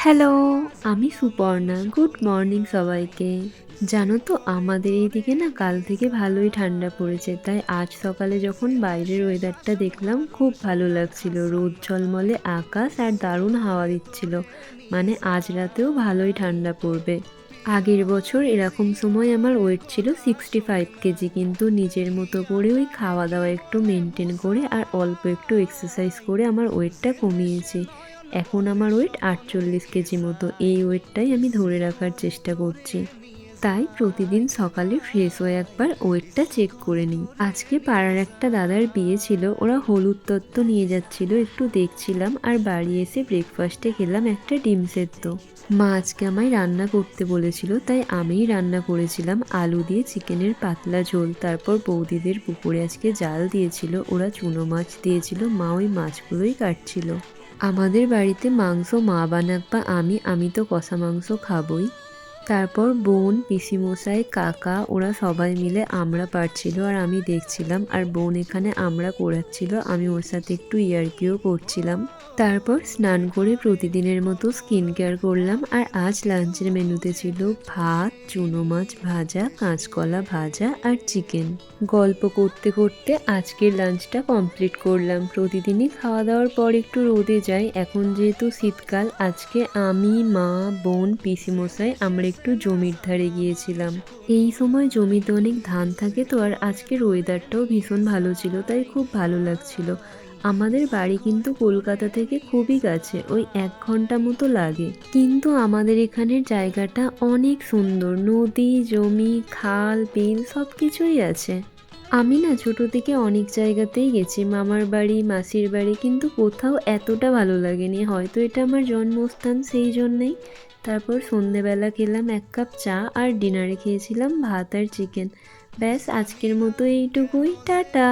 Hello, আমি Suparna. Good morning সবাইকে। জানো তো আমাদের এইদিকে না কাল থেকে ভালোই ঠান্ডা পড়েছে, তাই আজ সকালে যখন বাইরের ওয়েদারটা দেখলাম খুব ভালো লাগছিল। রোদ ঝলমলে আকাশ আর দারুণ হাওয়া দিচ্ছিল, মানে আজ রাতেও ভালোই ঠান্ডা পড়বে। আগের বছর এরকম সময় আমার ওয়েট ছিল 65 কেজি, কিন্তু নিজের মতো করে ওই খাওয়া দাওয়া একটু মেনটেন করে আর অল্প একটু এক্সারসাইজ করে আমার ওয়েটটা কমিয়েছি। এখন আমার ওয়েট 48 কেজি মতো। এই ওয়েটটাই আমি ধরে রাখার চেষ্টা করছি। তাই প্রতিদিন সকালে ফ্রেশ হয়ে একবার ওয়েটটা চেক করে নিই। আজকে পাড়ার একটা দাদার বিয়ে ছিল, ওরা হলুদ তত্ত্ব নিয়ে যাচ্ছিল, একটু দেখছিলাম আর বাড়ি এসে ব্রেকফাস্টে খেলাম একটা ডিম সেদ্ধ। মা আজকে আমায় রান্না করতে বলেছিল, তাই আমিই রান্না করেছিলাম আলু দিয়ে চিকেনের পাতলা ঝোল। তারপর বৌদিদের পুকুরে আজকে জাল দিয়েছিল, ওরা চুনো মাছ দিয়েছিল, মা ওই মাছগুলোই কাটছিল। আমাদের বাড়িতে মাংস মা বানাক বা আমি তো কষা মাংস খাবই। তারপর বোন, পিসিমশাই, কাকা ওরা সবাই মিলে আমড়া পাড়ছিল আর আমি দেখছিলাম, আর বোন এখানে আমড়া কোড়াচ্ছিল, আমি ওর সাথে একটু ইয়ার্কিও করছিলাম। তারপর স্নান করে প্রতিদিনের মতো স্কিন কেয়ার করলাম। আর আজ লাঞ্চের মেনুতে ছিল ভাত, চুনো মাছ ভাজা, কাঁচকলা ভাজা আর চিকেন। গল্প করতে করতে আজকের লাঞ্চটা কমপ্লিট করলাম। প্রতিদিনই খাওয়া দাওয়ার পর একটু রোদে যাই, এখন যেহেতু শীতকাল আজকে আমি, মা, বোন, পিসিমশাই আমরা একটু জমির ধারে গিয়েছিলাম। এই সময় জমিতে অনেক ধান থাকে তো, আর আজকের ওয়েদারটাও ভীষণ ভালো ছিল, তাই খুব ভালো লাগছিল। আমাদের বাড়ি কিন্তু কলকাতা থেকে খুবই কাছে, ওই 1 ঘন্টা মতো লাগে, কিন্তু আমাদের এখানের জায়গাটা অনেক সুন্দর। নদী, জমি, খাল, বিল সব কিছুই আছে। আমি না ছোটো থেকে অনেক জায়গাতেই গেছি, মামার বাড়ি, মাসির বাড়ি, কিন্তু কোথাও এতটা ভালো লাগেনি। হয়তো এটা আমার জন্মস্থান, সেই জন্যেই। তারপর সন্ধেবেলা খেলাম 1 কাপ চা আর ডিনারে খেয়েছিলাম ভাত আর চিকেন। ব্যাস আজকের মতো এইটুকুই, টাটা।